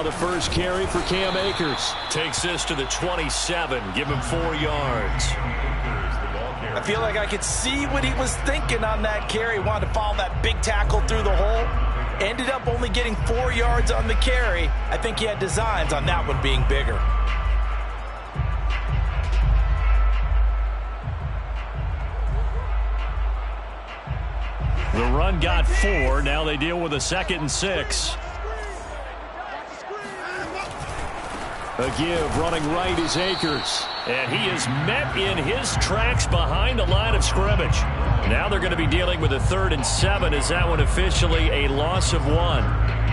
Now the first carry for Cam Akers. Takes this to the 27. Give him 4 yards. I feel like I could see what he was thinking on that carry. Wanted to follow that big tackle through the hole. Ended up only getting 4 yards on the carry. I think he had designs on that one being bigger. The run got 4. Now they deal with a 2nd and 6. A give running right is Akers. And he is met in his tracks behind the line of scrimmage. Now they're going to be dealing with a 3rd and 7. Is that one officially a loss of 1?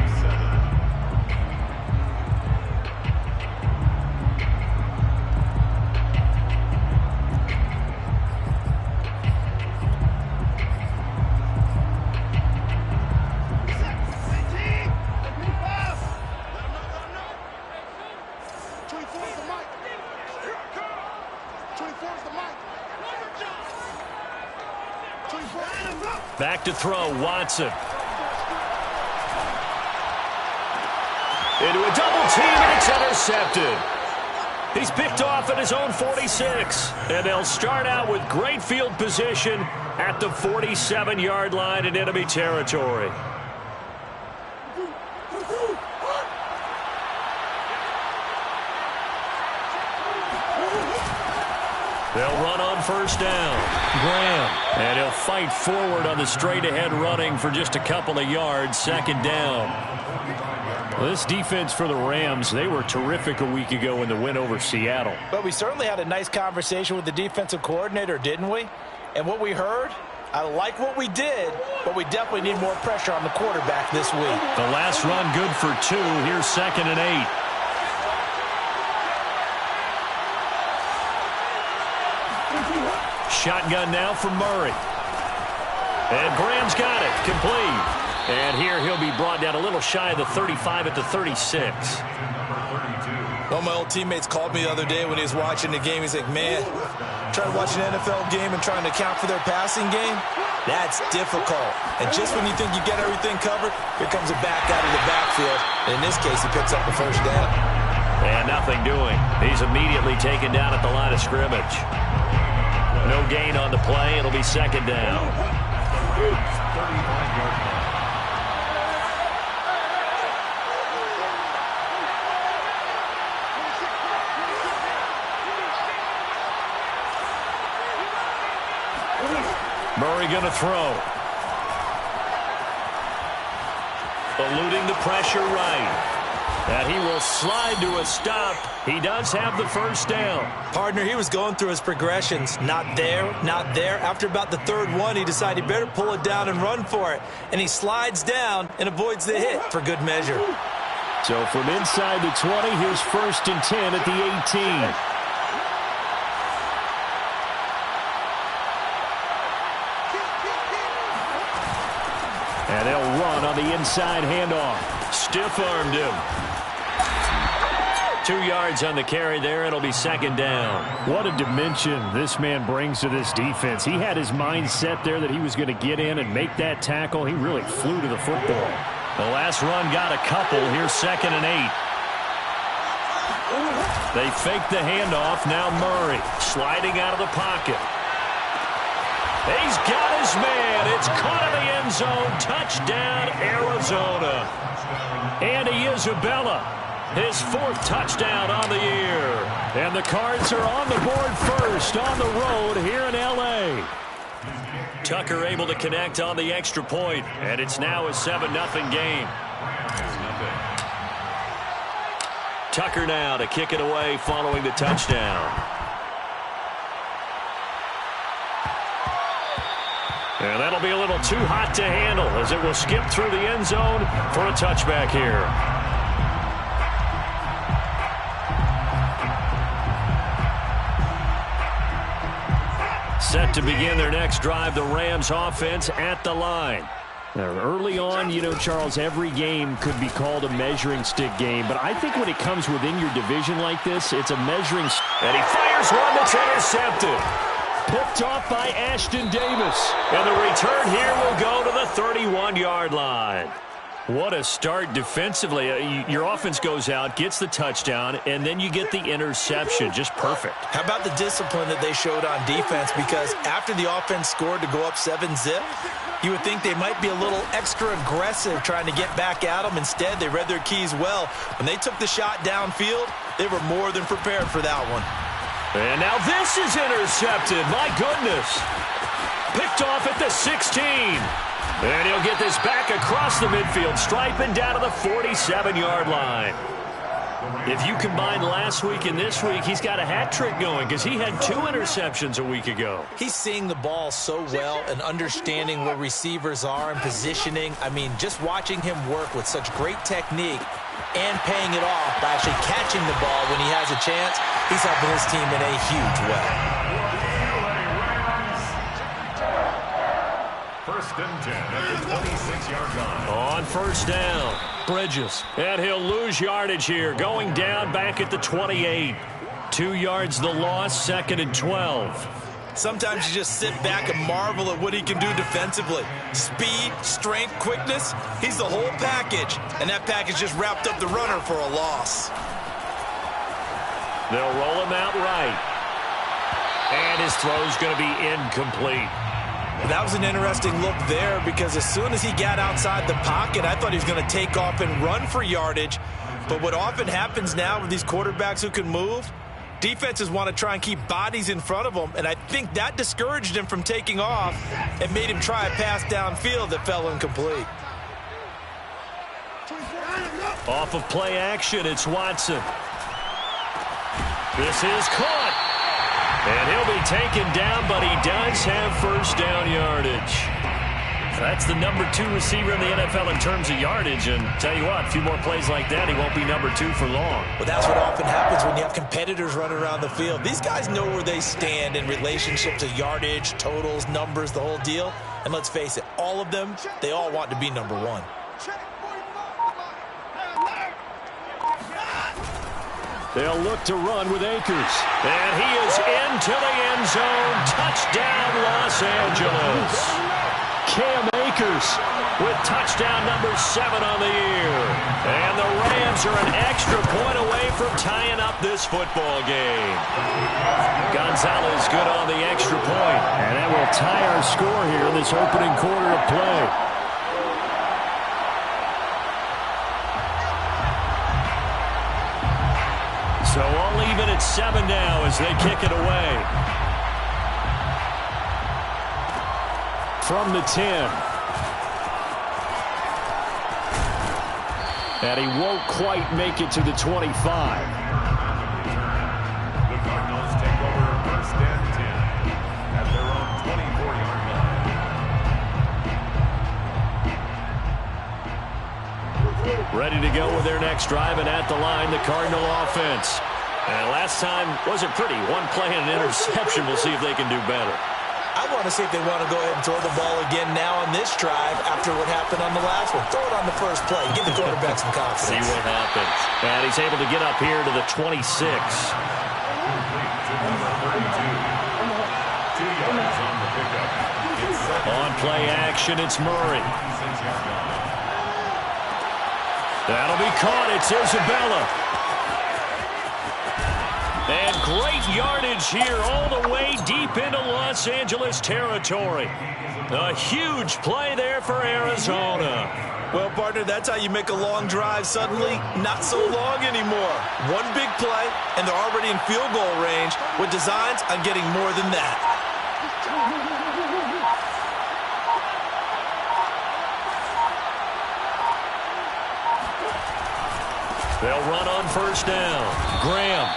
Back to throw, Watson. Into a double team, and it's intercepted. He's picked off at his own 46. And they'll start out with great field position at the 47-yard line in enemy territory. They'll run on first down. Graham. And he'll fight forward on the straight-ahead running for just a couple of yards. 2nd down. Well, this defense for the Rams, they were terrific a week ago in the win over Seattle. But we certainly had a nice conversation with the defensive coordinator, didn't we? And what we heard, I like what we did, but we definitely need more pressure on the quarterback this week. The last run good for 2. Here's 2nd and 8. Shotgun now for Murray. And Graham's got it. Complete. And here he'll be brought down a little shy of the 35 at the 36. One of my old teammates called me the other day when he was watching the game. He's like, man, trying to watch an NFL game and trying to account for their passing game, that's difficult. And just when you think you get everything covered, here comes a back out of the backfield. And in this case, he picks up the first down. And nothing doing. He's immediately taken down at the line of scrimmage. No gain on the play. It'll be 2nd down. Murray going to throw. Eluding the pressure right. And he will slide to a stop. He does have the first down. Partner, he was going through his progressions. Not there, not there. After about the 3rd one, he decided he better pull it down and run for it. And he slides down and avoids the hit for good measure. So from inside the 20, here's 1st and 10 at the 18. And they'll run on the inside handoff. Stiff-armed him. 2 yards on the carry there. It'll be 2nd down. What a dimension this man brings to this defense. He had his mind set there that he was going to get in and make that tackle. He really flew to the football. The last run got a couple. Here's 2nd and 8. They fake the handoff. Now Murray sliding out of the pocket. He's got his man. It's caught in the end zone. Touchdown, Arizona. Andy Isabella, his 4th touchdown on the year. And the Cards are on the board first on the road here in L.A. Tucker able to connect on the extra point, and it's now a 7-0 game. Tucker now to kick it away following the touchdown. And that'll be a little too hot to handle as it will skip through the end zone for a touchback here. Set to begin their next drive, the Rams offense at the line. Now, early on, you know, Charles, every game could be called a measuring stick game. But I think when it comes within your division like this, it's a measuring stick. And he fires one that's intercepted. Picked off by Ashton Davis. And the return here will go to the 31-yard line. What a start defensively. Your offense goes out, gets the touchdown, and then you get the interception. Just perfect. How about the discipline that they showed on defense? Because after the offense scored to go up 7-zip, you would think they might be a little extra aggressive trying to get back at them. Instead, they read their keys well. When they took the shot downfield, they were more than prepared for that one. And now this is intercepted. My goodness. Picked off at the 16. And he'll get this back across the midfield stripe and down to the 47-yard line. If you combine last week and this week, he's got a hat trick going because he had 2 interceptions a week ago. He's seeing the ball so well and understanding where receivers are and positioning. I mean, just watching him work with such great technique and paying it off by actually catching the ball when he has a chance, he's helping his team in a huge way. First and 10 at the 26-yard line. On first down, Bridges. And he'll lose yardage here, going down back at the 28. 2 yards the loss, 2nd and 12. Sometimes you just sit back and marvel at what he can do defensively. Speed, strength, quickness, he's the whole package. And that package just wrapped up the runner for a loss. They'll roll him out right. And his throw's going to be incomplete. That was an interesting look there because as soon as he got outside the pocket, I thought he was going to take off and run for yardage. But what often happens now with these quarterbacks who can move, defenses want to try and keep bodies in front of them, and I think that discouraged him from taking off and made him try a pass downfield that fell incomplete. Off of play action, it's Watson. This is caught. And he'll be taken down, but he does have first down yardage. That's the number 2 receiver in the NFL in terms of yardage. And tell you what, a few more plays like that, he won't be number 2 for long. Well, that's what often happens when you have competitors running around the field. These guys know where they stand in relationship to yardage, totals, numbers, the whole deal. And let's face it, all of them, they all want to be number 1. They'll look to run with Akers. And he is into the end zone. Touchdown, Los Angeles. Cam Akers with touchdown number 7 on the year. And the Rams are an extra point away from tying up this football game. Gonzalez good on the extra point. And that will tie our score here in this opening quarter of play. So all even at 7 now as they kick it away. From the 10. And he won't quite make it to the 25. The Cardinals take over first and 10 at their own 24-yard line. Ready to go with their next drive, and at the line, the Cardinal offense. And last time wasn't pretty. 1 play and an interception. We'll see if they can do better. I want to see if they want to go ahead and throw the ball again now on this drive after what happened on the last one. Throw it on the first play. Give the quarterback some confidence. See what happens. And he's able to get up here to the 26. On play action, it's Murray. That'll be caught. It's Isabella. And great yardage here all the way deep into Los Angeles territory. A huge play there for Arizona. Well, partner, that's how you make a long drive suddenly not so long anymore. 1 big play, and they're already in field goal range with designs on getting more than that. They'll run on first down. Graham.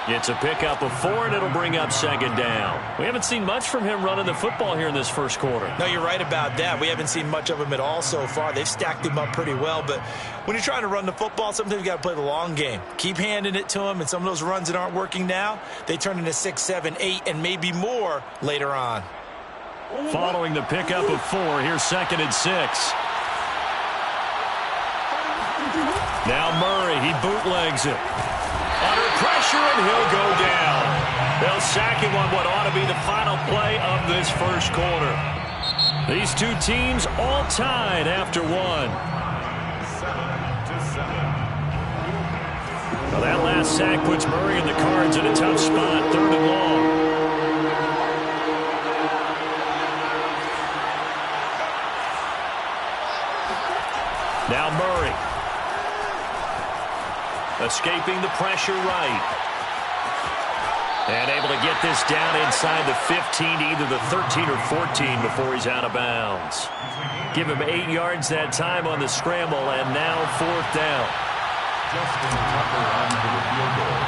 It's a pickup of 4, and it'll bring up 2nd down. We haven't seen much from him running the football here in this first quarter. No, you're right about that. We haven't seen much of him at all so far. They've stacked him up pretty well, but when you're trying to run the football, sometimes you got to play the long game. Keep handing it to him, and some of those runs that aren't working now, they turn into 6, 7, 8, and maybe more later on. Following the pickup of 4, here's 2nd and 6. Now Murray, he bootlegs it. Under pressure, and he'll go down. They'll sack him on what ought to be the final play of this first quarter. These two teams all tied after 1. Well, that last sack puts Murray and the Cards in a tough spot, 3rd and long. Now Murray. Escaping the pressure right. And able to get this down inside the 15, either the 13 or 14 before he's out of bounds. Give him 8 yards that time on the scramble, and now 4th down. Justin Tucker on for the field goal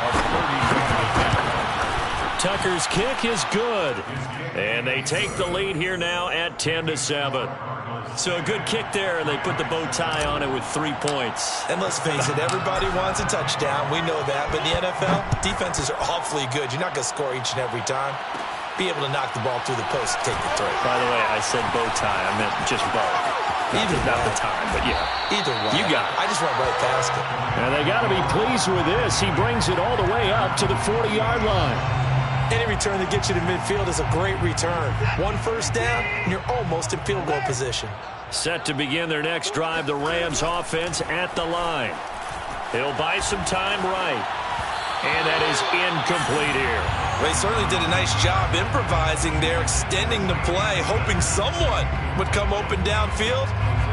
of 30-10. Tucker's kick is good. And they take the lead here now at 10-7. So a good kick there, and they put the bow tie on it with 3 points. And let's face it, everybody wants a touchdown. We know that. But in the NFL, defenses are awfully good. You're not going to score each and every time. Be able to knock the ball through the post and take the throw. By the way, I said bow tie. I meant just bow. Not the time, but yeah. Either way. You got it. I just went right past it. And they got to be pleased with this. He brings it all the way up to the 40-yard line. Any return that gets you to midfield is a great return. 1 first down, and you're almost in field goal position. Set to begin their next drive, the Rams offense at the line. He'll buy some time right. And that is incomplete here. They certainly did a nice job improvising there, extending the play, hoping someone would come open downfield,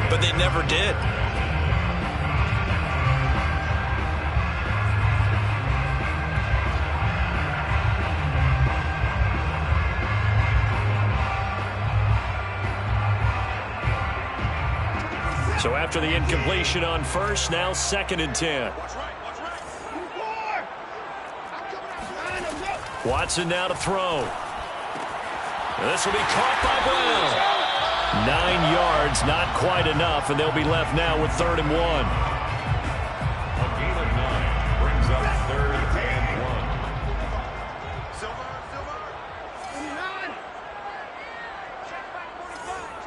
but they never did. So after the incompletion on first, now 2nd and 10. Watson now to throw. And this will be caught by Brown. 9 yards, not quite enough, and they'll be left now with 3rd and 1. A gain of 9 brings up 3rd and 1. Silver. 9. Check back 45.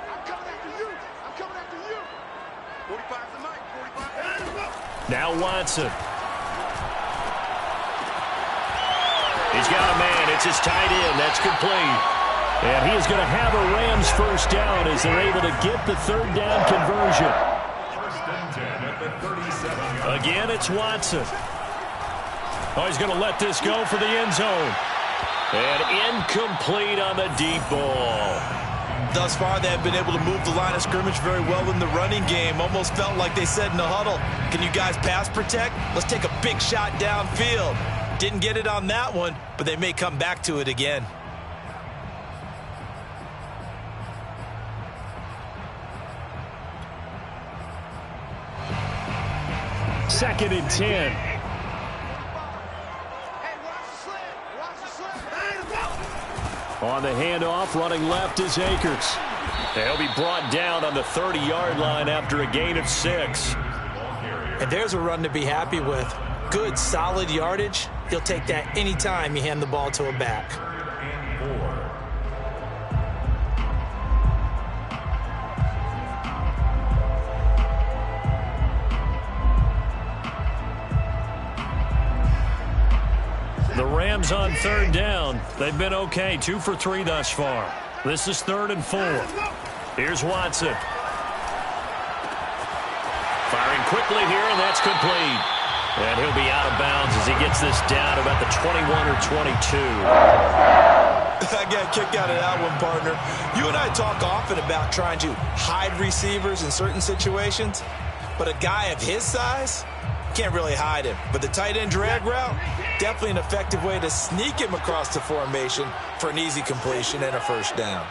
I'm coming after you. 45's the mic. 45. Now Watson. He's got a man. It's his tight end. That's complete. And he is going to have a Rams first down as they're able to get the 3rd down conversion. 1st and 10 at the 37. Again, it's Watson. Oh, he's going to let this go for the end zone. And incomplete on the deep ball. Thus far, they have been able to move the line of scrimmage very well in the running game. Almost felt like they said in the huddle, can you guys pass protect? Let's take a big shot downfield. Didn't get it on that one, but they may come back to it again. Second and 10. On the handoff, running left is Akers. They'll be brought down on the 30-yard line after a gain of 6. And there's a run to be happy with. Good, solid yardage. He'll take that anytime you hand the ball to a back. The Rams on 3rd down. They've been okay. 2 for 3 thus far. This is 3rd and 4. Here's Watson. Firing quickly here, and that's complete. And he'll be out of bounds as he gets this down about the 21 or 22. I got a kick out of that one, partner. You and I talk often about trying to hide receivers in certain situations, but a guy of his size can't really hide him. But the tight end drag route, definitely an effective way to sneak him across the formation for an easy completion and a first down.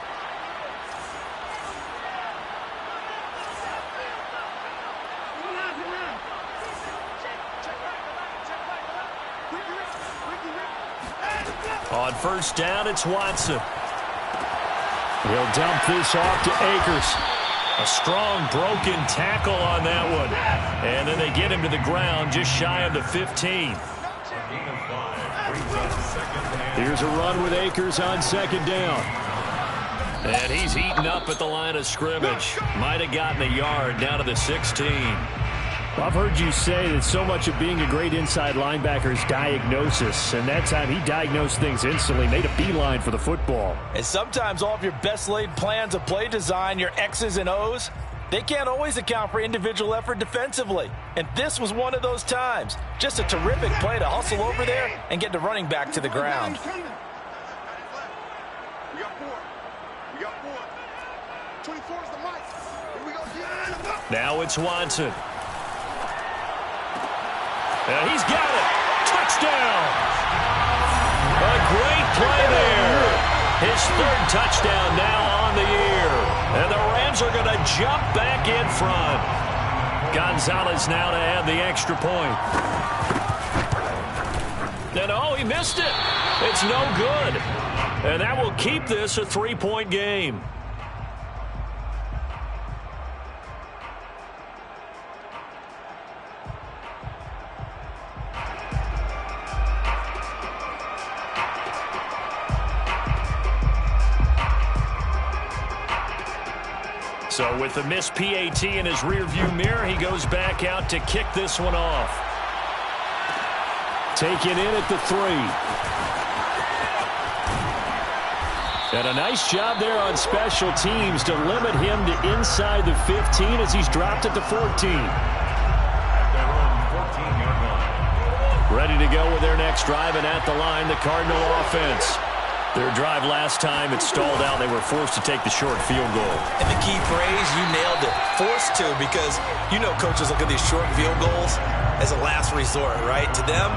On first down, it's Watson. He'll dump this off to Akers. A strong broken tackle on that one. And then they get him to the ground just shy of the 15. Here's a run with Akers on 2nd down. And he's eaten up at the line of scrimmage. Might have gotten a yard down to the 16. Well, I've heard you say that so much of being a great inside linebacker is diagnosis. And that time he diagnosed things instantly, made a beeline for the football. And sometimes all of your best laid plans of play design, your X's and O's, They can't always account for individual effort defensively, and this was one of those times. Just a terrific play to hustle over there and get the running back to the ground. We got 4. We got 4. 24 is the mic. Here we go. Now it's Watson. And he's got it. Touchdown. A great play there. His 3rd touchdown now on the year. And the Rams are going to jump back in front. Gonzalez now to add the extra point. And oh, he missed it. It's no good. And that will keep this a 3-point game. So with the missed PAT in his rearview mirror, he goes back out to kick this one off. Taken in at the 3. And a nice job there on special teams to limit him to inside the 15 as he's dropped at the 14. At their own 14-yard line. Ready to go with their next drive, and at the line, the Cardinal offense. Their drive last time, it stalled out. They were forced to take the short field goal. And the key phrase, you nailed it. Forced to, because you know coaches look at these short field goals as a last resort, right? To them,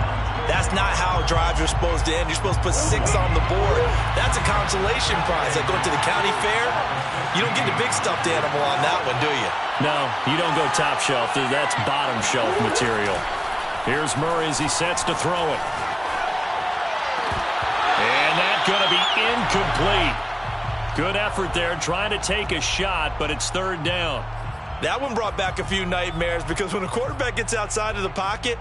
that's not how drives are supposed to end. You're supposed to put 6 on the board. That's a consolation prize. Like going to the county fair, you don't get the big stuffed animal on that one, do you? No, you don't go top shelf. That's bottom shelf material. Here's Murray as he sets to throw it. And that's going to be incomplete. Good effort there trying to take a shot, but it's 3rd down. That one brought back a few nightmares because when a quarterback gets outside of the pocket,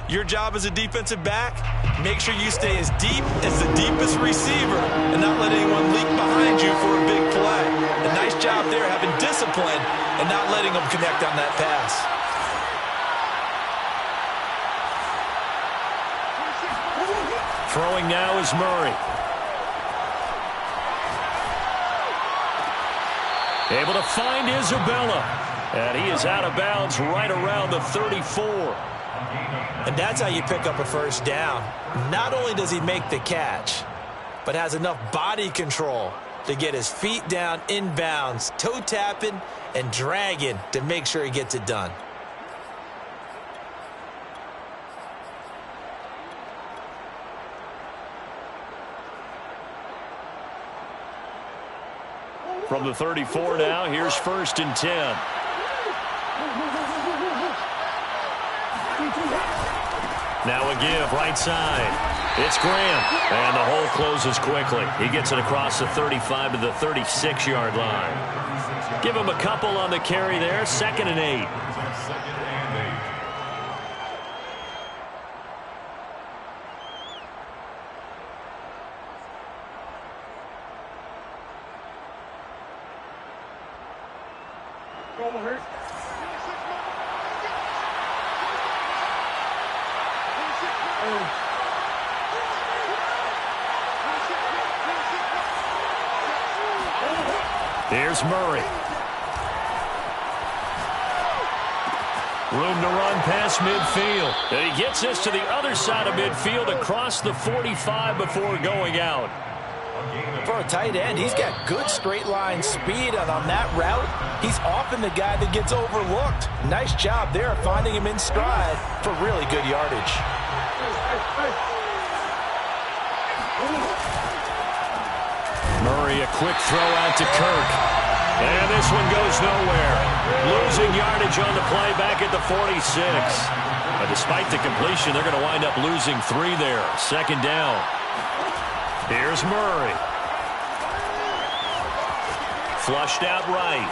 your job as a defensive back, make sure you stay as deep as the deepest receiver and not let anyone leak behind you for a big play. A nice job there having discipline and not letting them connect on that pass. Throwing now is Murray. Able to find Isabella. And he is out of bounds right around the 34. And that's how you pick up a 1st down. Not only does he make the catch, but has enough body control to get his feet down inbounds, toe tapping and dragging to make sure he gets it done. From the 34 now, here's 1st and 10. Now a give, right side. It's Graham. And the hole closes quickly. He gets it across the 35 to the 36-yard line. Give him a couple on the carry there. 2nd and 8. Here's Murray. Room to run past midfield. And he gets this to the other side of midfield across the 45 before going out. For a tight end, he's got good straight line speed, and on that route, he's often the guy that gets overlooked. Nice job there finding him in stride for really good yardage. Murray, a quick throw out to Kirk. And this one goes nowhere. Losing yardage on the play back at the 46. But despite the completion, they're going to wind up losing 3 there. 2nd down. Here's Murray. Flushed out right.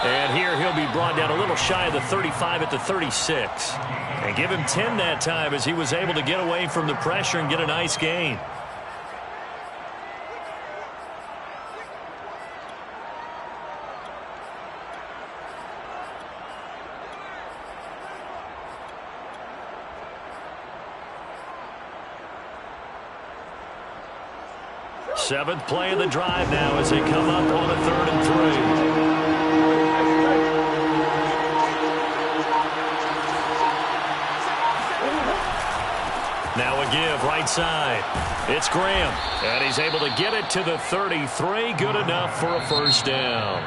And here he'll be brought down a little shy of the 35 at the 36. And give him 10 that time as he was able to get away from the pressure and get a nice gain. Seventh play of the drive now as they come up on a 3rd and 3. Now a give right side. It's Graham, and he's able to get it to the 33. Good enough for a first down.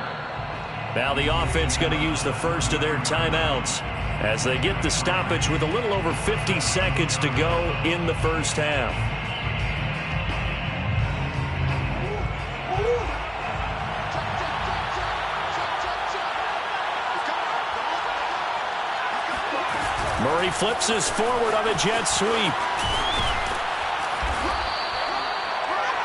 Now the offense going to use the first of their timeouts as they get the stoppage with a little over 50 seconds to go in the first half. Murray flips us forward on a jet sweep.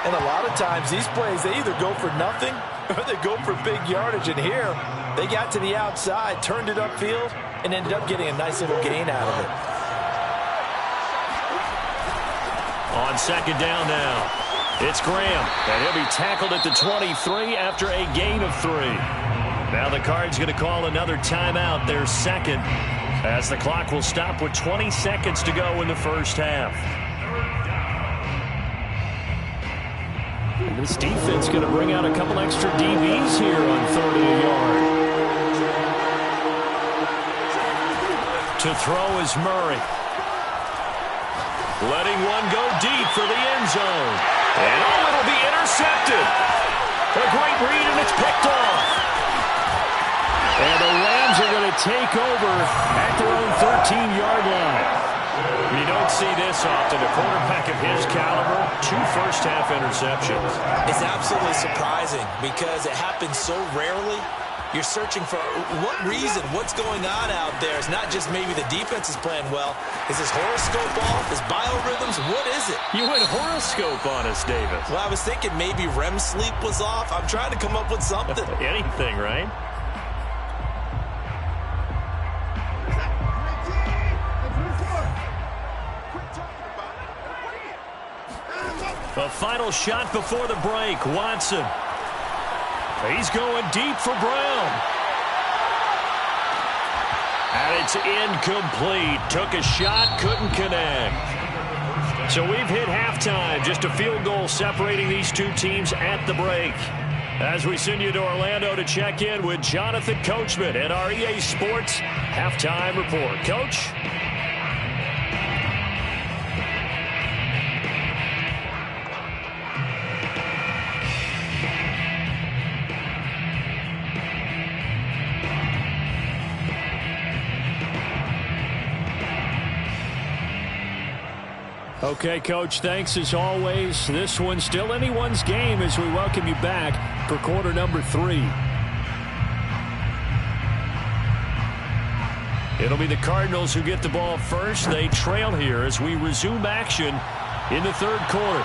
And a lot of times these plays, they either go for nothing or they go for big yardage. And here, they got to the outside, turned it upfield, and ended up getting a nice little gain out of it. On 2nd down now, it's Graham, and he'll be tackled at the 23 after a gain of 3. Now the Cards going to call another timeout, their second, as the clock will stop with 20 seconds to go in the first half. This defense going to bring out a couple extra DBs here on 3rd and a yard. To throw is Murray. Letting one go deep for the end zone. And it'll be intercepted. A great read, and it's picked off. And the Rams are going to take over at their own 13-yard line. You don't see this often. A quarterback of his caliber, 2 first-half interceptions. It's absolutely surprising because it happens so rarely. You're searching for what reason, what's going on out there. It's not just maybe the defense is playing well. Is his horoscope off? Is biorhythms? What is it? You went horoscope on us, Davis. Well, I was thinking maybe REM sleep was off. I'm trying to come up with something. Anything, right? A final shot before the break. Watson. He's going deep for Brown. And it's incomplete. Took a shot, couldn't connect. So we've hit halftime. Just a field goal separating these two teams at the break. As we send you to Orlando to check in with Jonathan Coachman at our EA Sports Halftime Report. Coach? Okay, Coach, thanks as always. This one's still anyone's game as we welcome you back for quarter number 3. It'll be the Cardinals who get the ball first. They trail here as we resume action in the 3rd quarter.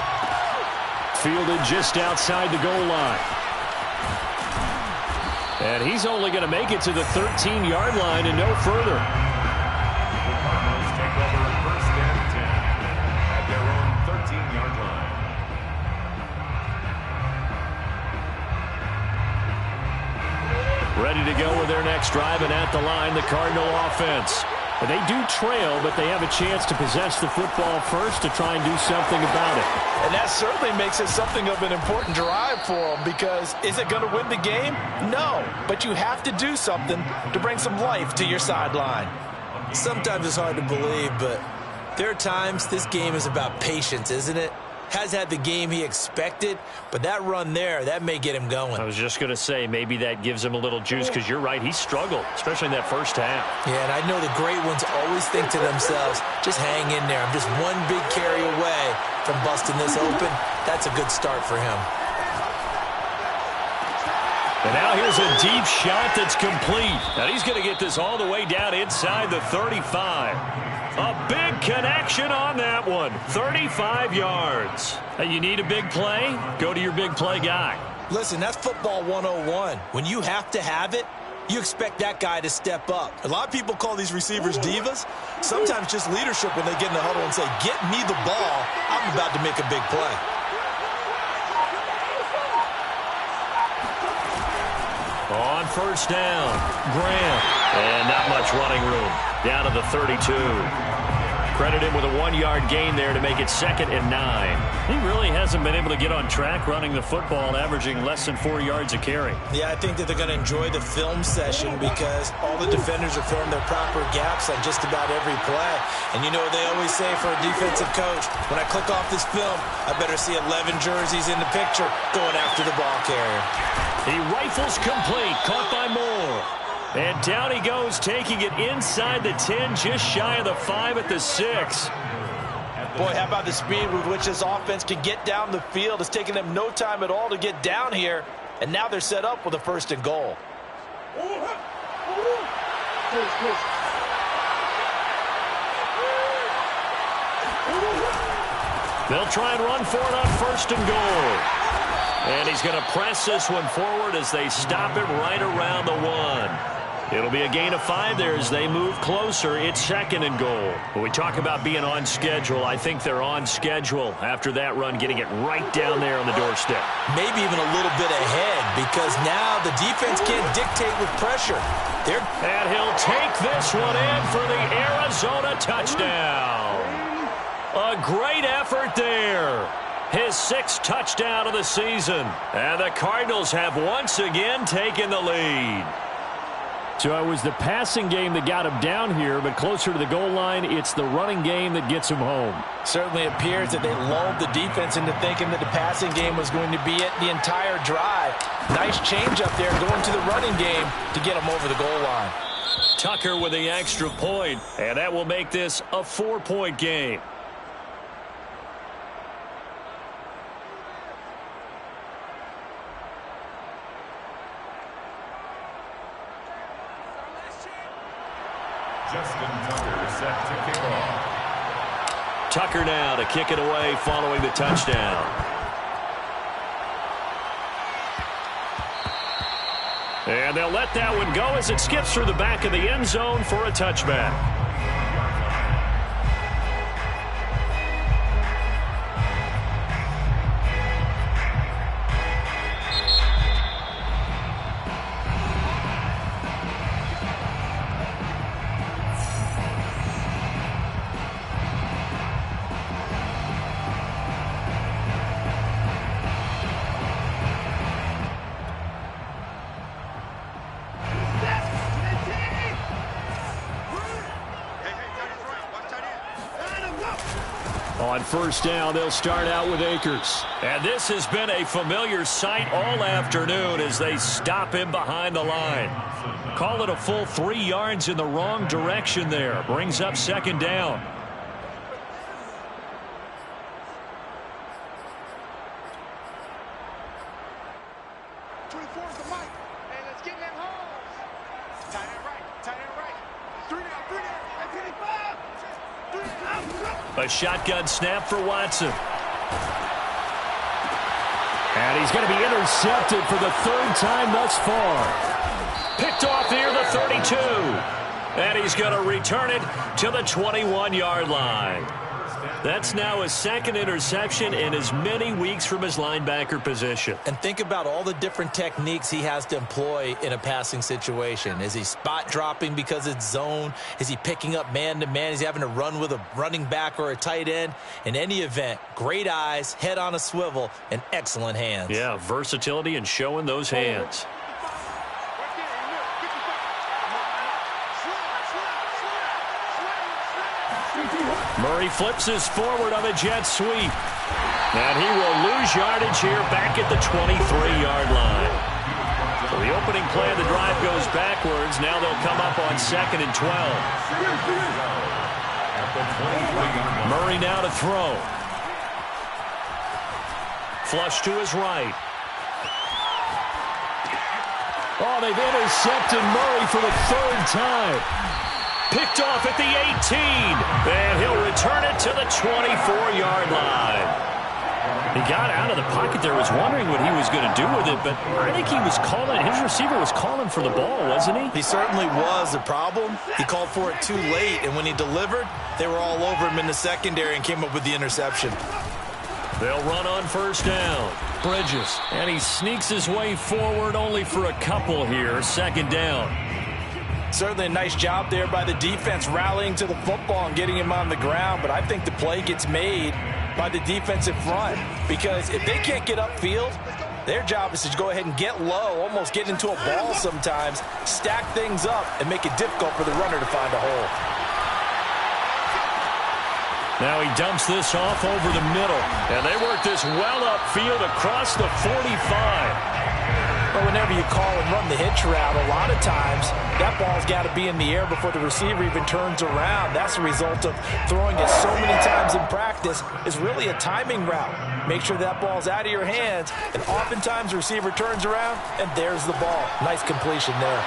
Fielded just outside the goal line. And he's only going to make it to the 13-yard line and no further. Ready to go with their next drive, and at the line, the Cardinal offense. They do trail, but they have a chance to possess the football first to try and do something about it. And that certainly makes it something of an important drive for them, because is it going to win the game? No, but you have to do something to bring some life to your sideline. Sometimes it's hard to believe, but there are times this game is about patience, isn't it? Has had the game he expected, but that run there, that may get him going. I was just going to say, maybe that gives him a little juice, because you're right, he struggled, especially in that first half. Yeah, and I know the great ones always think to themselves, just hang in there. I'm just one big carry away from busting this open. That's a good start for him. And now here's a deep shot that's complete. And he's going to get this all the way down inside the 35. A big connection on that one. 35 yards. Hey, you need a big play? Go to your big play guy. Listen, that's football 101. When you have to have it, you expect that guy to step up. A lot of people call these receivers divas. Sometimes just leadership when they get in the huddle and say, get me the ball. I'm about to make a big play. On first down, Graham. And not much running room. Down to the 32. Credit him with a 1-yard gain there to make it 2nd and 9. He really hasn't been able to get on track running the football, averaging less than 4 yards a carry. Yeah, I think that they're going to enjoy the film session because all the defenders are filling their proper gaps on just about every play. And you know what they always say for a defensive coach, when I click off this film, I better see 11 jerseys in the picture going after the ball carrier. He rifles complete, caught by Moore. And down he goes, taking it inside the 10, just shy of the 5 at the 6. Boy, how about the speed with which this offense can get down the field? It's taken them no time at all to get down here, and now they're set up with a 1st and goal. They'll try and run for it on 1st and goal. And he's going to press this one forward as they stop him right around the 1. It'll be a gain of 5 there as they move closer. It's 2nd and goal. When we talk about being on schedule, I think they're on schedule after that run, getting it right down there on the doorstep. Maybe even a little bit ahead because now the defense can't dictate with pressure. And he'll take this one in for the Arizona touchdown. A great effort there. His 6th touchdown of the season. And the Cardinals have once again taken the lead. So it was the passing game that got him down here, but closer to the goal line, it's the running game that gets him home. Certainly appears that they lulled the defense into thinking that the passing game was going to be it the entire drive. Nice change up there going to the running game to get him over the goal line. Tucker with the extra point, and that will make this a 4-point game. Justin Tucker set to kick off. Tucker now to kick it away following the touchdown. And they'll let that one go as it skips through the back of the end zone for a touchback. On 1st down, they'll start out with Akers. And this has been a familiar sight all afternoon as they stop him behind the line. Call it a full 3 yards in the wrong direction there. Brings up 2nd down. A shotgun snap for Watson. And he's going to be intercepted for the 3rd time thus far. Picked off near the 32. And he's going to return it to the 21-yard line. That's now his 2nd interception in as many weeks from his linebacker position. And think about all the different techniques he has to employ in a passing situation. Is he spot dropping because it's zone? Is he picking up man-to-man? Is he having to run with a running back or a tight end? In any event, great eyes, head on a swivel, and excellent hands. Yeah, versatility and showing those hands. Murray flips his forward on a jet sweep. And he will lose yardage here back at the 23-yard line. So the opening play of the drive goes backwards. Now they'll come up on 2nd and 12. Murray now to throw. Flush to his right. Oh, they've intercepted Murray for the 3rd time. Picked off at the 18, and he'll return it to the 24-yard line. He got out of the pocket there, was wondering what he was going to do with it, but I think he was calling, his receiver was calling for the ball, wasn't he? He certainly was. The problem, he called for it too late, and when he delivered, they were all over him in the secondary and came up with the interception. They'll run on 1st down. Bridges, and he sneaks his way forward only for a couple here, 2nd down. Certainly a nice job there by the defense rallying to the football and getting him on the ground, but I think the play gets made by the defensive front because if they can't get upfield, their job is to go ahead and get low, almost get into a ball sometimes, stack things up, and make it difficult for the runner to find a hole. Now he dumps this off over the middle, and they work this well upfield across the 45. But whenever you call and run the hitch route, a lot of times that ball's got to be in the air before the receiver even turns around. That's the result of throwing it so many times in practice. It's really a timing route. Make sure that ball's out of your hands, and oftentimes the receiver turns around, and there's the ball. Nice completion there.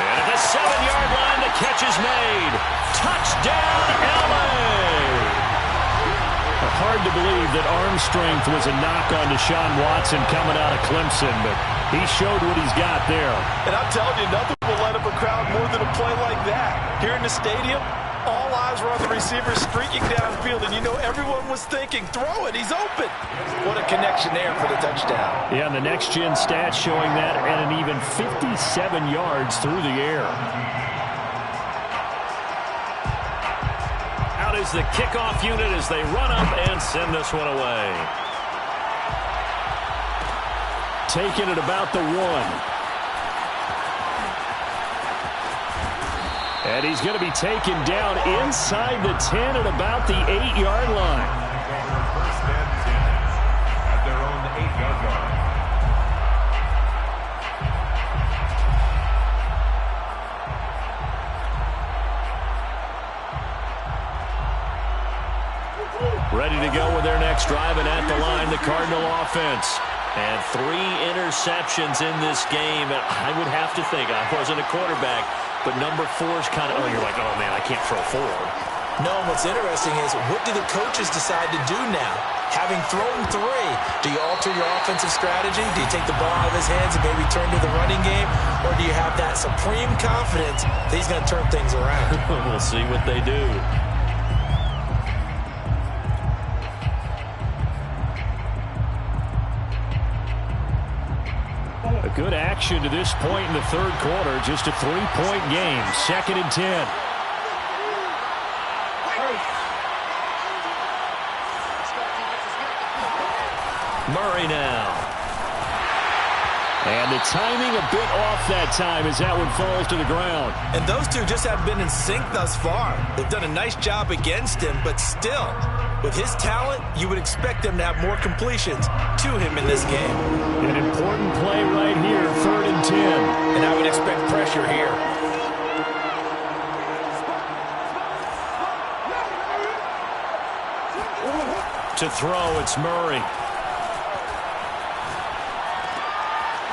And at the 7-yard line, the catch is made. Touchdown, LA! Hard to believe that arm strength was a knock on Deshaun Watson coming out of Clemson, but he showed what he's got there. And I'm telling you, nothing will light up a crowd more than a play like that. Here in the stadium, all eyes were on the receiver streaking downfield, and you know everyone was thinking, throw it, he's open. What a connection there for the touchdown. Yeah, and the next-gen stats showing that at an even 57 yards through the air. Is the kickoff unit as they run up and send this one away. Taking it about the 1. And he's going to be taken down inside the 10 at about the 8-yard line. First and 10 at their own 8-yard line. Ready to go with their next drive, and at the line, the Cardinal offense. And 3 interceptions in this game. And I would have to think, I wasn't a quarterback, but number 4 is kind of, you're like, oh, man, I can't throw 4. No, what's interesting is, what do the coaches decide to do now? Having thrown 3, do you alter your offensive strategy? Do you take the ball out of his hands and maybe turn to the running game? Or do you have that supreme confidence that he's going to turn things around? We'll see what they do. A good action to this point in the third quarter. Just a 3-point game. 2nd and 10. Murray now. And the timing a bit off that time as that one falls to the ground. And those two just have been in sync thus far. They've done a nice job against him, but still, with his talent, you would expect them to have more completions to him in this game. An important play right here, 3rd and 10. And I would expect pressure here. To throw, it's Murray.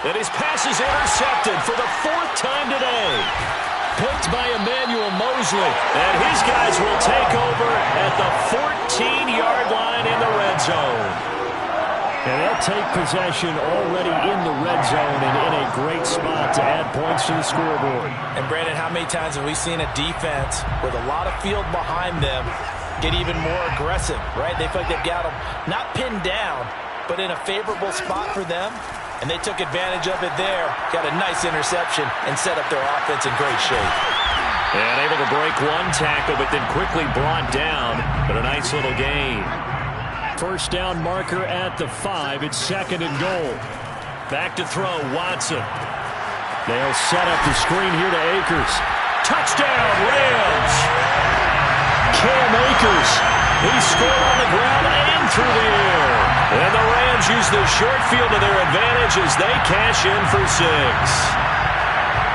And his pass is intercepted for the 4th time today. Picked by Emmanuel Mosley. And his guys will take over at the 14-yard line in the red zone. And they'll take possession already in the red zone and in a great spot to add points to the scoreboard. And Brandon, how many times have we seen a defense with a lot of field behind them get even more aggressive, right? They feel like they've got them not pinned down, but in a favorable spot for them. And they took advantage of it there. Got a nice interception and set up their offense in great shape. And able to break 1 tackle, but then quickly brought down. But a nice little gain. First down marker at the 5. It's 2nd and goal. Back to throw, Watson. They'll set up the screen here to Akers. Touchdown, Rams! Cam Akers. He scored on the ground and through the air. And the Rams use the short field to their advantage as they cash in for 6.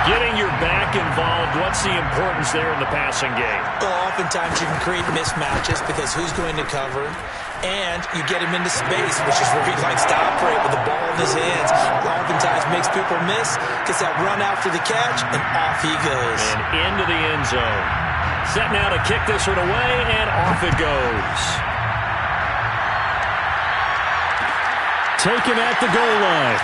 Getting your back involved, what's the importance there in the passing game? Well, oftentimes you can create mismatches because who's going to cover him? And you get him into space, which is where he likes to operate with the ball in his hands. Oftentimes makes people miss, gets that run after the catch, and off he goes. And into the end zone. Set now to kick this one away, and off it goes. Taken at the goal line.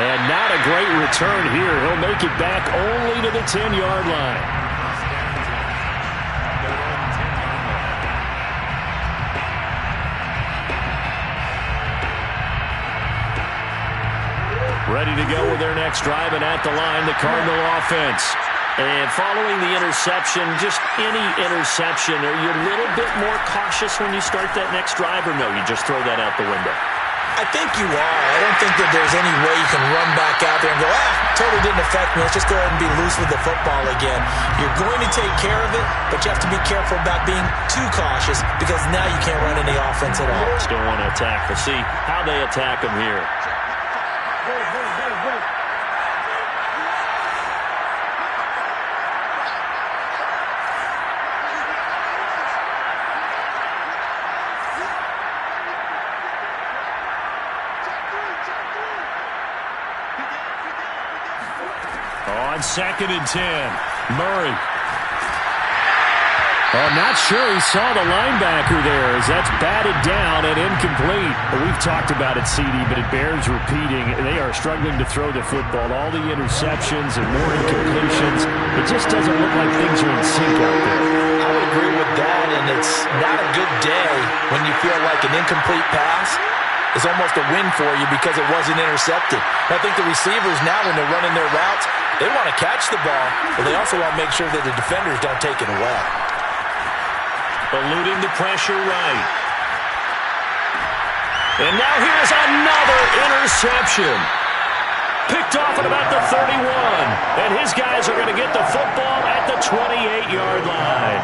And not a great return here. He'll make it back only to the 10-yard line. Ready to go with their next drive, and at the line, the Cardinal offense. And following the interception, just any interception, are you a little bit more cautious when you start that next drive, or no, you just throw that out the window? I think you are. I don't think that there's any way you can run back out there and go, totally didn't affect me. Let's just go ahead and be loose with the football again. You're going to take care of it, but you have to be careful about being too cautious because now you can't run any offense at all. Just don't want to attack. We'll see how they attack them here. On 2nd and 10, Murray. I'm not sure he saw the linebacker there as that's batted down and incomplete. We've talked about it, CD, but it bears repeating. They are struggling to throw the football. All the interceptions and more incompletions. It just doesn't look like things are in sync out there. I would agree with that, and it's not a good day when you feel like an incomplete pass is almost a win for you because it wasn't intercepted. I think the receivers now, when they're running their routes, they want to catch the ball, but they also want to make sure that the defenders don't take it away. Eluding the pressure right. And now here's another interception. Picked off at about the 31. And his guys are going to get the football at the 28-yard line.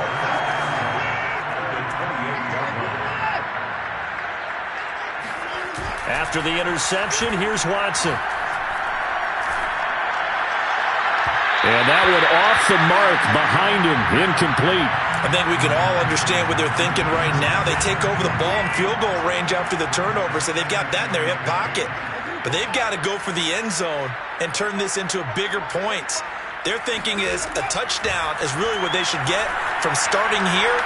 After the interception, here's Watson. And that one off the mark behind him, incomplete. I think we can all understand what they're thinking right now. They take over the ball in field goal range after the turnover, so they've got that in their hip pocket. But they've got to go for the end zone and turn this into a bigger points. Their thinking is a touchdown is really what they should get from starting here.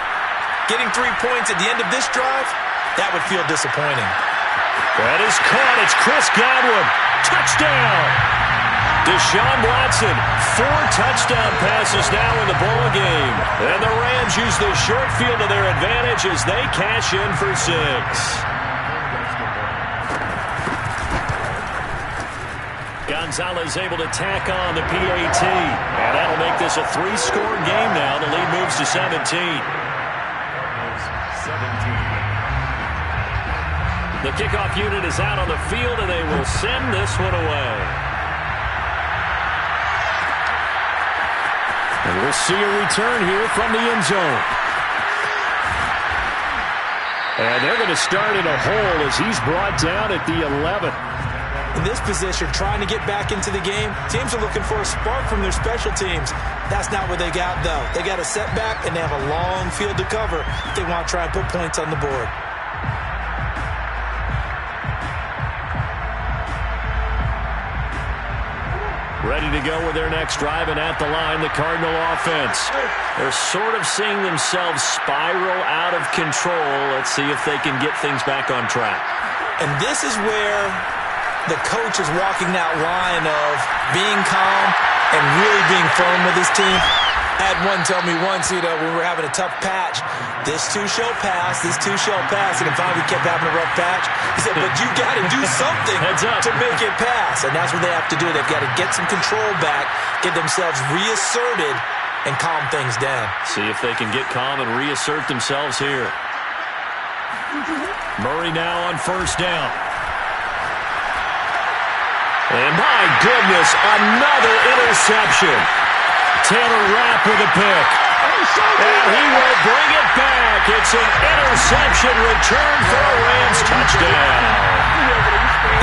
Getting 3 points at the end of this drive, that would feel disappointing. That is caught. It's Chris Godwin. Touchdown! Deshaun Watson, 4 touchdown passes now in the ball game. And the Rams use the short field to their advantage as they cash in for 6. Gonzalez able to tack on the PAT. And that'll make this a 3-score game now. The lead moves to 17. The kickoff unit is out on the field, and they will send this one away. And we'll see a return here from the end zone. And they're going to start in a hole as he's brought down at the 11. In this position, trying to get back into the game, teams are looking for a spark from their special teams. That's not what they got, though. They got a setback, and they have a long field to cover if they want to try and put points on the board. Ready to go with their next drive, and at the line, the Cardinal offense. They're sort of seeing themselves spiral out of control. Let's see if they can get things back on track. And this is where the coach is walking that line of being calm and really being firm with his team. I had one tell me once, when we were having a tough patch, this too shall pass, and then finally we kept having a rough patch. He said, but you got to do something to make it pass, and that's what they have to do. They've got to get some control back, get themselves reasserted, and calm things down. See if they can get calm and reassert themselves here. Murray now on 1st down. And my goodness, another interception. Taylor Rapp with a pick. And he will bring it back. It's an interception return for a Rams touchdown.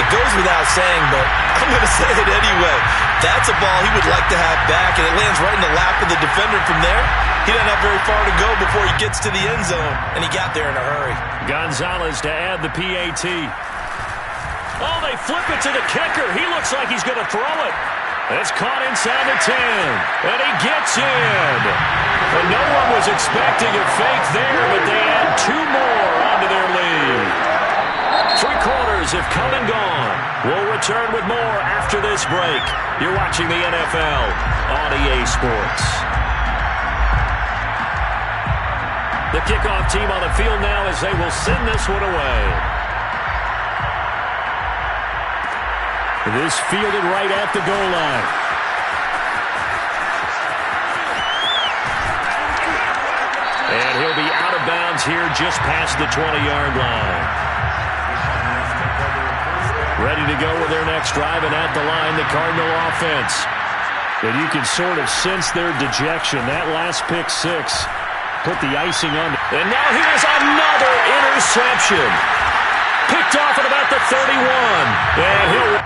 It goes without saying, but I'm going to say it anyway. That's a ball he would like to have back, and it lands right in the lap of the defender from there. He doesn't have very far to go before he gets to the end zone, and he got there in a hurry. Gonzalez to add the PAT. Oh, they flip it to the kicker. He looks like he's going to throw it. It's caught inside the 10, and he gets in. And no one was expecting a fake there, but they add 2 more onto their lead. 3 quarters have come and gone. We'll return with more after this break. You're watching the NFL on EA Sports. The kickoff team on the field now as they will send this one away. This fielded right at the goal line. And he'll be out of bounds here just past the 20-yard line. Ready to go with their next drive, and at the line, the Cardinal offense. And you can sort of sense their dejection. That last pick six put the icing on. And now here's another interception. Picked off at about the 31. And he'll...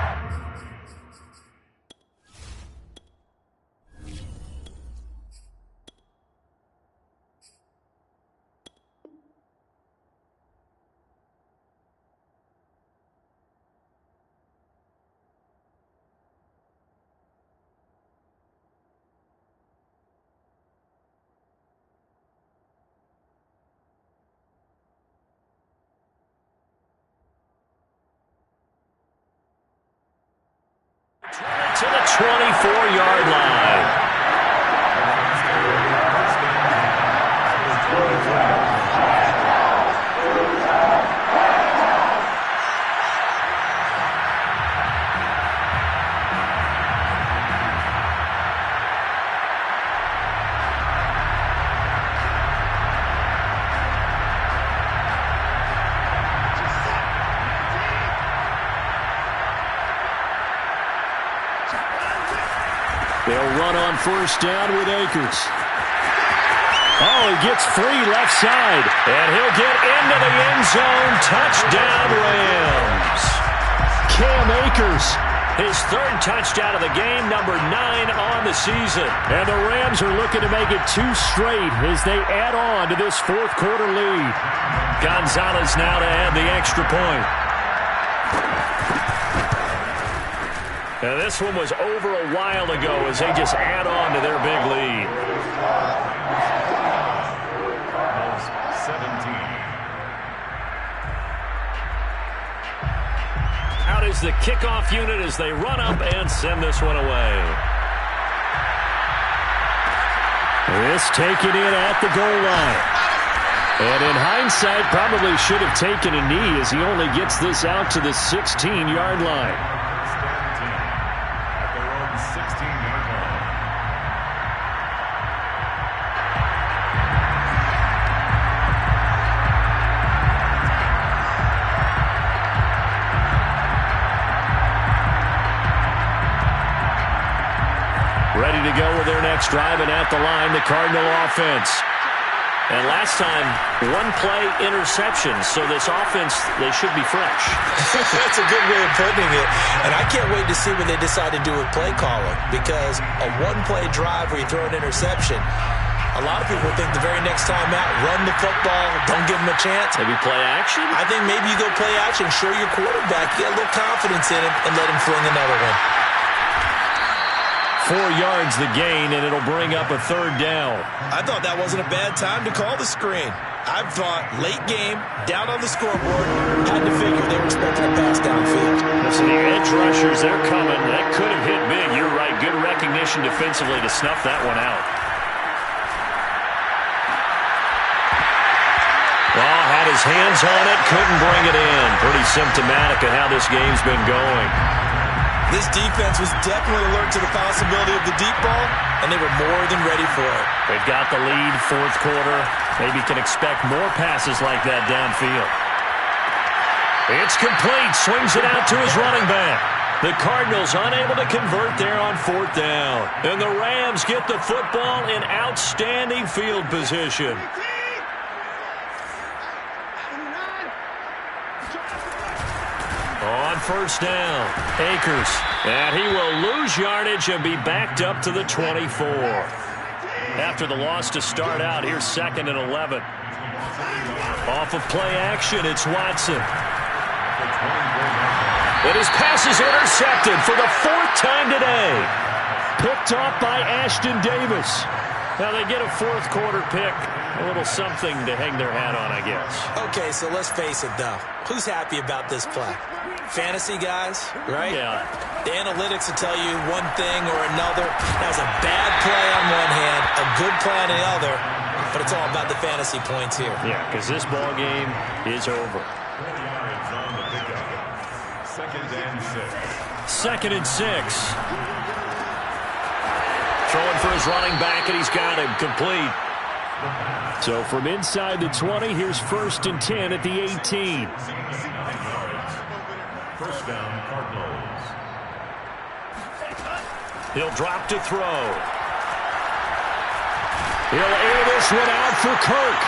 to the 24-yard line. They'll run on first down with Akers. Oh, he gets free left side. And he'll get into the end zone. Touchdown, Rams. Cam Akers. His third touchdown of the game, number 9 on the season. And the Rams are looking to make it 2 straight as they add on to this fourth quarter lead. Gonzalez now to add the extra point. Now this one was over a while ago as they just add on to their big lead. 17. Out is the kickoff unit as they run up and send this one away. This taken in at the goal line. And in hindsight, probably should have taken a knee as he only gets this out to the 16-yard line. Ready to go with their next drive, and at the line, the Cardinal offense. And last time, one play interception, so this offense, they should be fresh. That's a good way of putting it. And I can't wait to see what they decide to do with play calling, because a one-play drive where you throw an interception, a lot of people think the very next time out, run the football, don't give them a chance. Maybe play action? I think maybe you go play action, show your quarterback, get a little confidence in him, and let him fling another one. 4 yards the gain, and it'll bring up a third down. I thought that wasn't a bad time to call the screen. I thought late game, down on the scoreboard, had to figure they were expecting a pass downfield. So the edge rushers, they're coming. That could have hit big. You're right. Good recognition defensively to snuff that one out. Well, had his hands on it, couldn't bring it in. Pretty symptomatic of how this game's been going. This defense was definitely alert to the possibility of the deep ball, and they were more than ready for it. They've got the lead, fourth quarter. Maybe can expect more passes like that downfield. It's complete. Swings it out to his running back. The Cardinals unable to convert there on fourth down. And the Rams get the football in outstanding field position. On first down, Akers. And he will lose yardage and be backed up to the 24. After the loss to start out, here's 2nd and 11. Off of play action, it's Watson. And his pass is intercepted for the 4th time today. Picked off by Ashton Davis. Now they get a fourth quarter pick. A little something to hang their hat on, I guess. Okay, so let's face it, though. Who's happy about this play? Fantasy guys, right? Yeah. The analytics will tell you one thing or another. That was a bad play on one hand, a good play on the other, but it's all about the fantasy points here. Yeah, because this ball game is over. 4 yards on the pickup. 2nd and 6. 2nd and 6. Throwing for his running back, and he's got him complete. So from inside the 20, here's 1st and 10 at the 18. First down, Cardinals. He'll drop to throw. He'll air this one out for Kirk.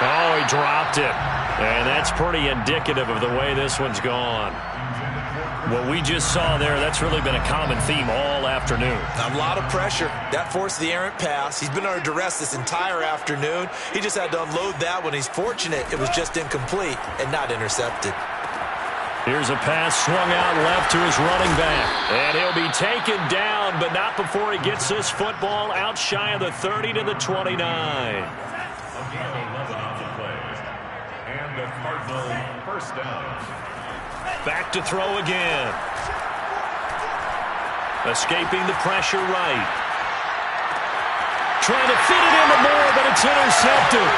Oh, he dropped it. And that's pretty indicative of the way this one's gone. What we just saw there, that's really been a common theme all afternoon. A lot of pressure. That forced the errant pass. He's been under duress this entire afternoon. He just had to unload that one. He's fortunate it was just incomplete and not intercepted. Here's a pass swung out left to his running back. And he'll be taken down, but not before he gets this football out shy of the 30 to the 29. A gain of 11 on the play. And the Cardinal first down. Back to throw again. Escaping the pressure right. Trying to fit it into Moore, but it's intercepted.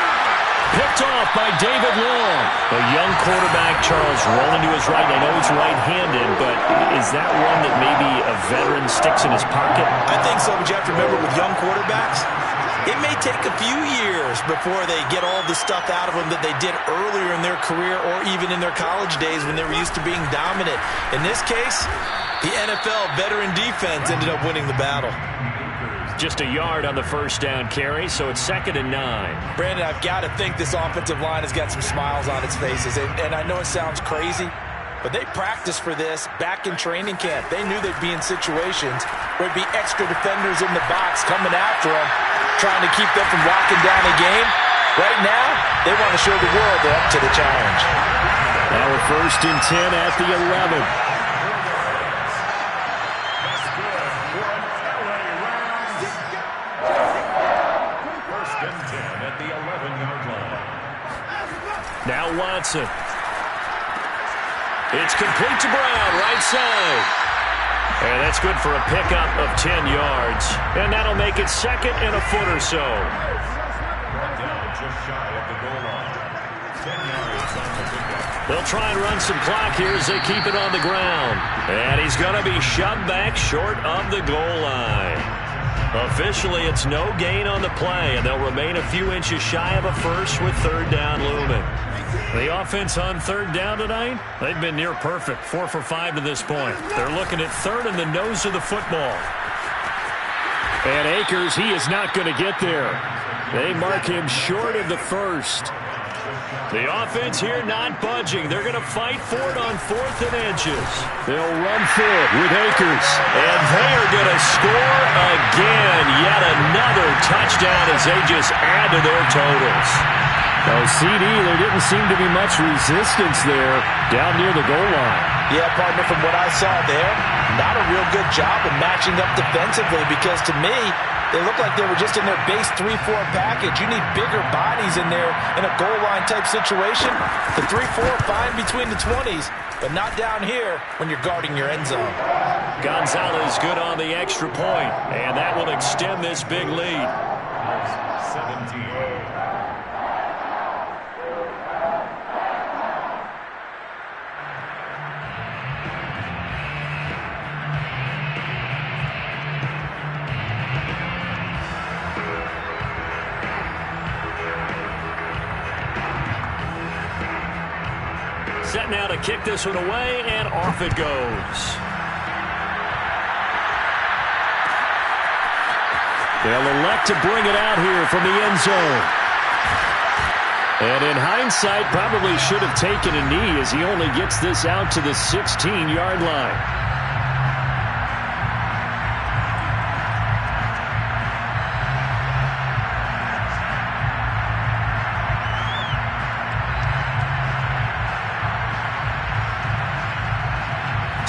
Picked off by David Long. A young quarterback, Charles, rolling to his right. I know he's right-handed, but is that one that maybe a veteran sticks in his pocket? I think so, but you have to remember with young quarterbacks, it may take a few years before they get all the stuff out of them that they did earlier in their career or even in their college days when they were used to being dominant. In this case, the NFL veteran defense ended up winning the battle. Just a yard on the first down carry, so it's 2nd and 9. Brandon, I've got to think this offensive line has got some smiles on its faces. And I know it sounds crazy, but they practiced for this back in training camp. They knew they'd be in situations where there'd be extra defenders in the box coming after them, trying to keep them from locking down a game. Right now, they want to show the world they're up to the challenge. Now a 1st and 10 at the 11. Now Watson. It's complete to Brown, right side. And that's good for a pickup of 10 yards. And that'll make it 2nd and a foot or so. Down just shy of the goal line. 10 yards on the pickup. They'll try and run some clock here as they keep it on the ground. And he's going to be shoved back short of the goal line. Officially, it's no gain on the play, and they'll remain a few inches shy of a first with 3rd down looming. The offense on 3rd down tonight, they've been near perfect, 4 for 5 to this point. They're looking at 3rd in the nose of the football. And Akers, he is not going to get there. They mark him short of the first. The offense here not budging. They're going to fight for it on 4th and inches. They'll run for it with Akers. And they are going to score again. Yet another touchdown as they just add to their totals. Oh, CD, there didn't seem to be much resistance there down near the goal line. Yeah, partner, from what I saw there, not a real good job of matching up defensively because to me, they look like they were just in their base 3-4 package. You need bigger bodies in there in a goal line type situation. The 3-4 fine between the 20s, but not down here when you're guarding your end zone. Gonzalez good on the extra point, and that will extend this big lead. 17. Set now to kick this one away, and off it goes. They'll elect to bring it out here from the end zone. And in hindsight, probably should have taken a knee as he only gets this out to the 16-yard line.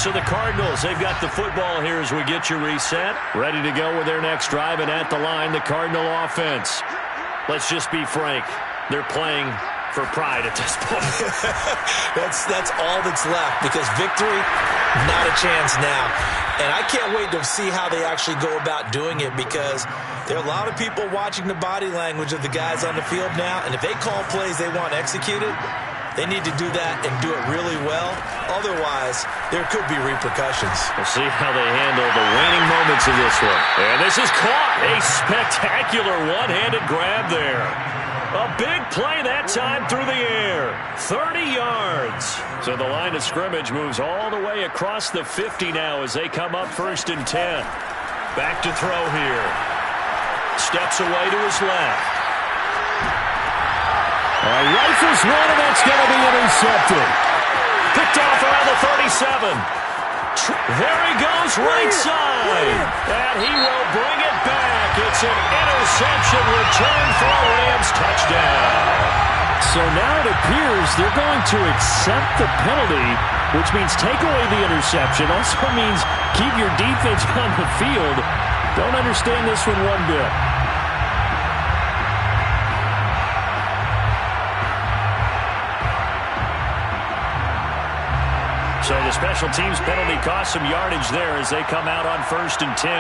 So the Cardinals, they've got the football here as we get you reset. Ready to go with their next drive, and at the line, the Cardinal offense. Let's just be frank. They're playing for pride at this point. That's all that's left because victory, not a chance now. And I can't wait to see how they actually go about doing it because there are a lot of people watching the body language of the guys on the field now, and if they call plays they want executed, They need to do that and do it really well. Otherwise, there could be repercussions. We'll see how they handle the waning moments of this one. And this is caught. A spectacular one-handed grab there. A big play that time through the air. 30 yards. So the line of scrimmage moves all the way across the 50 now as they come up 1st and 10. Back to throw here. Steps away to his left. Rifles one, and that's going to be intercepted. Picked off around the 37. There he goes, right side. And he will bring it back. It's an interception return for a Rams touchdown. So now it appears they're going to accept the penalty, which means take away the interception. Also means keep your defense on the field. Don't understand this one bit. So the special teams penalty cost some yardage there as they come out on 1st and 10.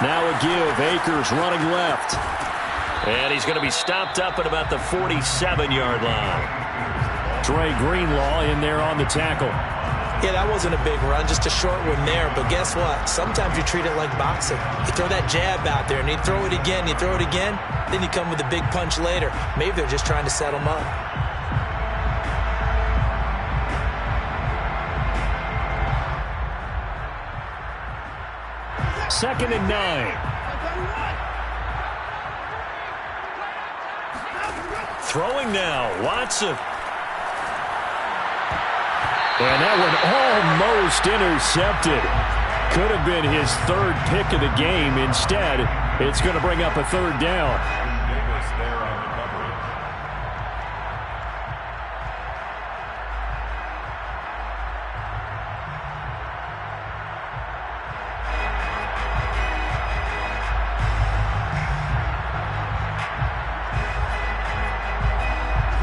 Now a give. Akers running left. And he's going to be stopped up at about the 47-yard line. Dre Greenlaw in there on the tackle. Yeah, that wasn't a big run, just a short one there. But guess what? Sometimes you treat it like boxing. You throw that jab out there, and you throw it again, you throw it again, then you come with a big punch later. Maybe they're just trying to set him up. 2nd and 9. Throwing now, Watson. And that one almost intercepted. Could have been his 3rd pick of the game. Instead, it's going to bring up a 3rd down. Davis there on the coverage.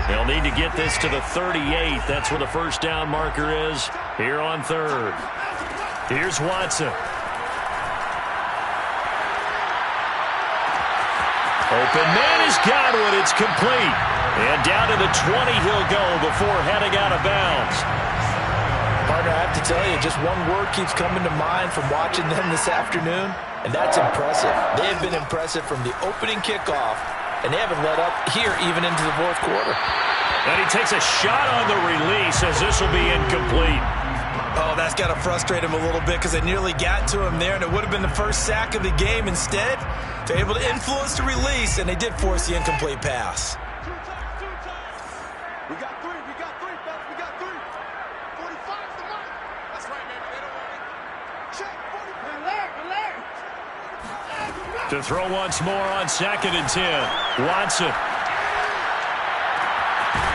They'll need to get this to the 38. That's where the 1st down marker is here on 3rd. Here's Watson. Open man is Godwin. It's complete. And down to the 20 he'll go before heading out of bounds. Partner, I have to tell you, just one word keeps coming to mind from watching them this afternoon, and that's impressive. They have been impressive from the opening kickoff, and they haven't let up here even into the 4th quarter. And he takes a shot on the release as this will be incomplete. Oh, that's got to frustrate him a little bit because they nearly got to him there, and it would have been the first sack of the game. Instead, they're able to influence the release, and they did force the incomplete pass. We got three, fellas, we got three. 45's the mark. That's right, baby. They don't want it. Check, 45. To throw once more on 2nd and 10. Watson.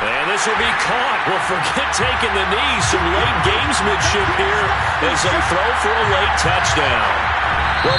And this will be caught. Well, forget taking the knee. Some late gamesmanship here as they throw for a late touchdown. Well,